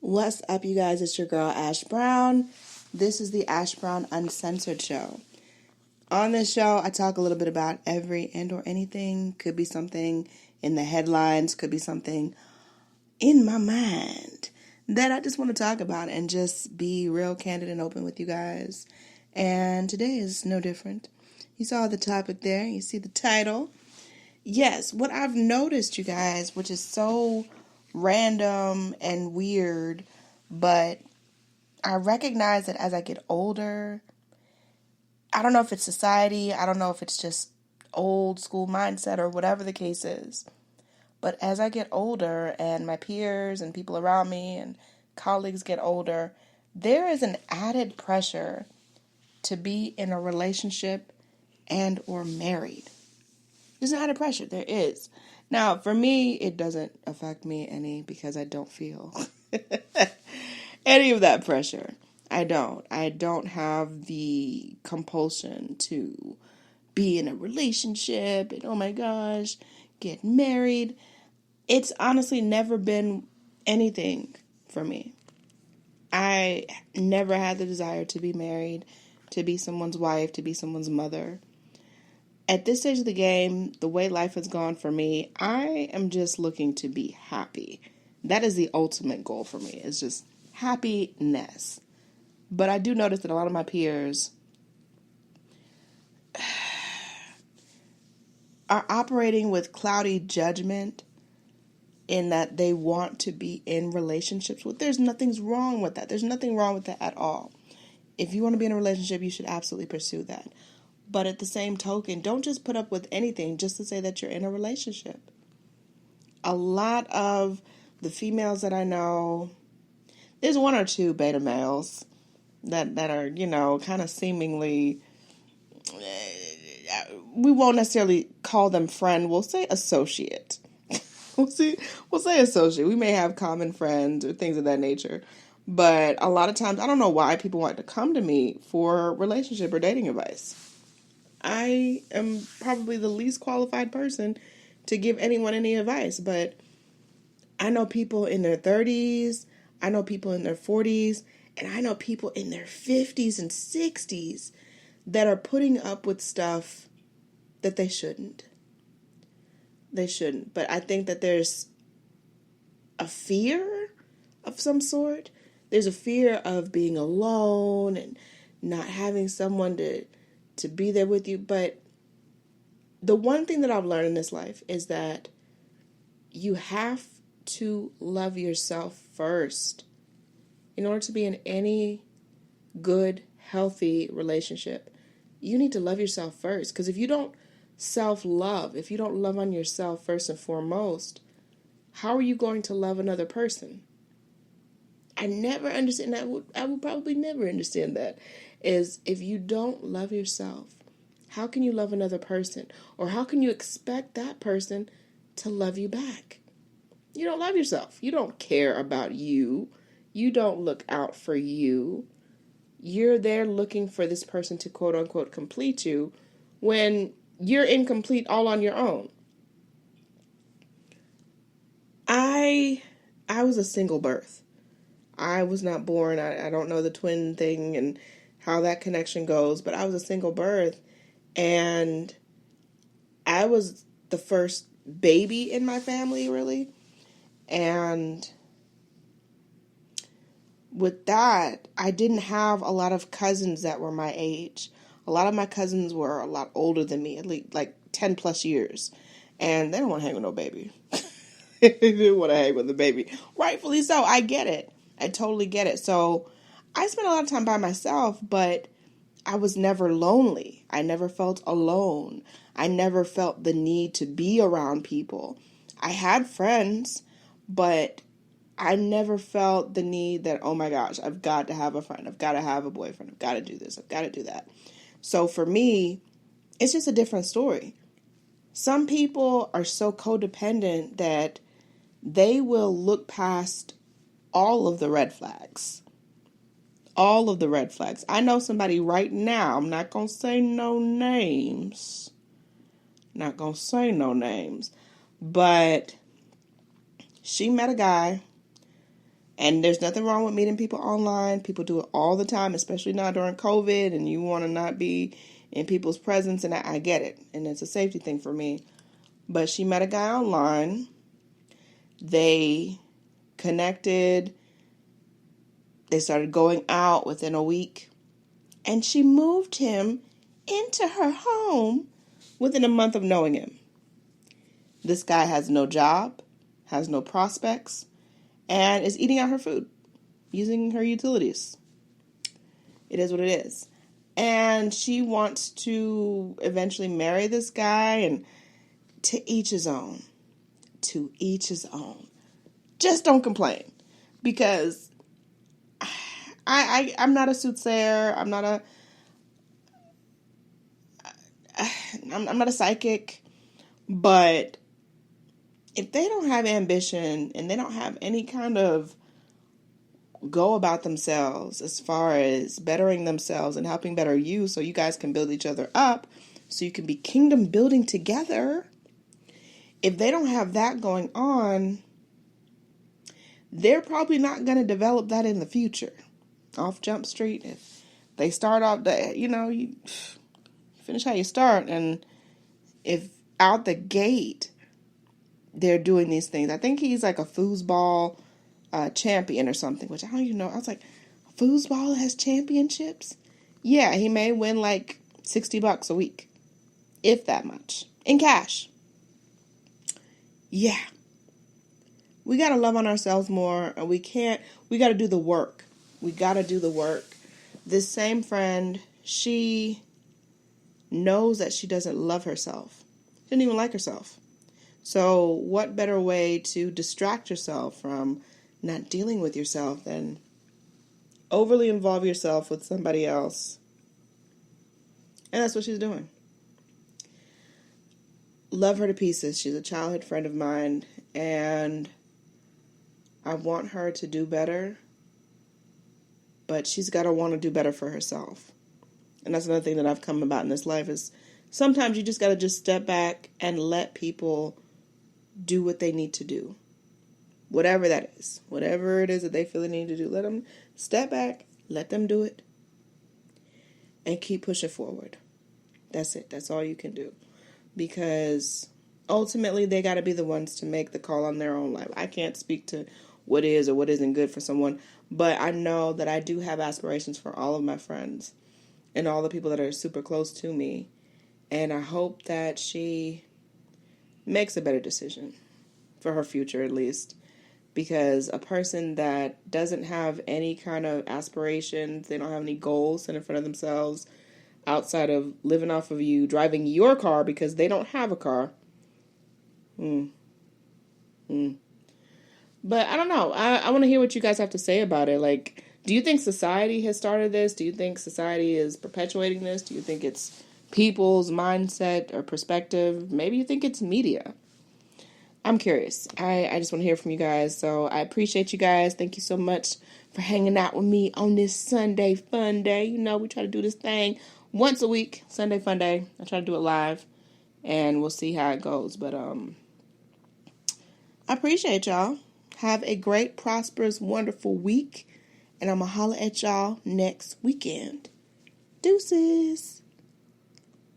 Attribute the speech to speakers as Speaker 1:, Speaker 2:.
Speaker 1: What's up, you guys? It's your girl, Ash Brown. This is the Ash Brown Uncensored Show. On this show, I talk a little bit about every and or anything. Could be something in the headlines, could be something in my mind that I just want to talk about and just be real candid and open with you guys. And today is no different. You saw the topic there. You see the title. Yes, what I've noticed, you guys, which is so random and weird, but I recognize that as I get older, I don't know if it's society, I don't know if it's just old school mindset or whatever the case is, but as I get older and my peers and people around me and colleagues get older, there is an added pressure to be in a relationship and or married. There's an added pressure. There is. Now, for me, it doesn't affect me any because I don't feel any of that pressure. I don't. I don't have the compulsion to be in a relationship and, oh my gosh, get married. It's honestly never been anything for me. I never had the desire to be married, to be someone's wife, to be someone's mother. At this stage of the game, the way life has gone for me, I am just looking to be happy. That is the ultimate goal for me, is just happiness. But I do notice that a lot of my peers are operating with cloudy judgment in that they want to be in relationships with. There's nothing wrong with that. There's nothing wrong with that at all. If you want to be in a relationship, you should absolutely pursue that. But at the same token, don't just put up with anything just to say that you're in a relationship. A lot of the females that I know, there's one or two beta males that are, kind of seemingly, we won't necessarily call them friend, we'll say associate. We'll say associate. We may have common friends or things of that nature. But a lot of times, I don't know why people want to come to me for relationship or dating advice. I am probably the least qualified person to give anyone any advice, but I know people in their 30s, I know people in their 40s, and I know people in their 50s and 60s that are putting up with stuff that they shouldn't. They shouldn't. But I think that there's a fear of some sort. There's a fear of being alone and not having someone to be there with you. But the one thing that I've learned in this life is that you have to love yourself first in order to be in any good, healthy relationship. You need to love yourself first, because if you don't self-love, if you don't love on yourself first and foremost, how are you going to love another person? I never understand that. I will probably never understand that. Is if you don't love yourself, how can you love another person? Or how can you expect that person to love you back? You don't love yourself. You don't care about you. You don't look out for you. You're there looking for this person to quote unquote complete you when you're incomplete all on your own. I was a single birth. I was not born. I don't know the twin thing and how that connection goes, but I was a single birth, and I was the first baby in my family, really. And with that, I didn't have a lot of cousins that were my age. A lot of my cousins were a lot older than me, at least like 10 plus years. And they don't want to hang with no baby. They didn't want to hang with the baby. Rightfully so. I get it. I totally get it. So I spent a lot of time by myself, but I was never lonely. I never felt alone. I never felt the need to be around people. I had friends, but I never felt the need that, oh my gosh, I've got to have a friend. I've got to have a boyfriend. I've got to do this. I've got to do that. So for me, it's just a different story. Some people are so codependent that they will look past all of the red flags. All of the red flags. I know somebody right now, I'm not going to say no names. Not going to say no names. But she met a guy And there's nothing wrong with meeting people online. People do it all the time, especially now during COVID, and you want to not be in people's presence, and I get it. And it's a safety thing for me. But she met a guy online. They connected. They started going out within a week. And she moved him into her home within a month of knowing him. This guy has no job, has no prospects, and is eating out her food, using her utilities. It is what it is. And she wants to eventually marry this guy, and to each his own. To each his own. Just don't complain. Because I'm not a soothsayer. I'm not a psychic. But if they don't have ambition and they don't have any kind of go about themselves as far as bettering themselves and helping better you so you guys can build each other up, so you can be kingdom building together, if they don't have that going on, they're probably not going to develop that in the future. Off Jump Street, if they start off, you finish how you start, and if out the gate they're doing these things. I think he's like a foosball champion or something, which I don't even know. I was like, foosball has championships? Yeah, he may win like $60 a week, if that much, in cash. Yeah. We got to love on ourselves more, and we got to do the work. We got to do the work. This same friend, she knows that she doesn't love herself. She doesn't even like herself. So what better way to distract yourself from not dealing with yourself than overly involve yourself with somebody else? And that's what she's doing. Love her to pieces. She's a childhood friend of mine, and I want her to do better, but she's got to want to do better for herself. And that's another thing that I've come about in this life is sometimes you just got to just step back and let people do what they need to do. Whatever that is. Whatever it is that they feel they need to do. Let them step back. Let them do it. And keep pushing forward. That's it. That's all you can do. Because ultimately they got to be the ones to make the call on their own life. I can't speak to what is or what isn't good for someone. But I know that I do have aspirations for all of my friends. And all the people that are super close to me. And I hope that she makes a better decision for her future, at least. Because a person that doesn't have any kind of aspirations, they don't have any goals set in front of themselves outside of living off of you, driving your car because they don't have a car. But I don't know. I want to hear what you guys have to say about it. Like, do you think society has started this? Do you think society is perpetuating this? Do you think it's people's mindset or perspective? Maybe you think it's media. I'm curious. I just want to hear from you guys. So I appreciate you guys. Thank you so much for hanging out with me on this Sunday fun day. You know, we try to do this thing once a week, Sunday fun day. I try to do it live, and we'll see how it goes. But I appreciate y'all. Have a great, prosperous, wonderful week, and I'm going to holler at y'all next weekend. Deuces.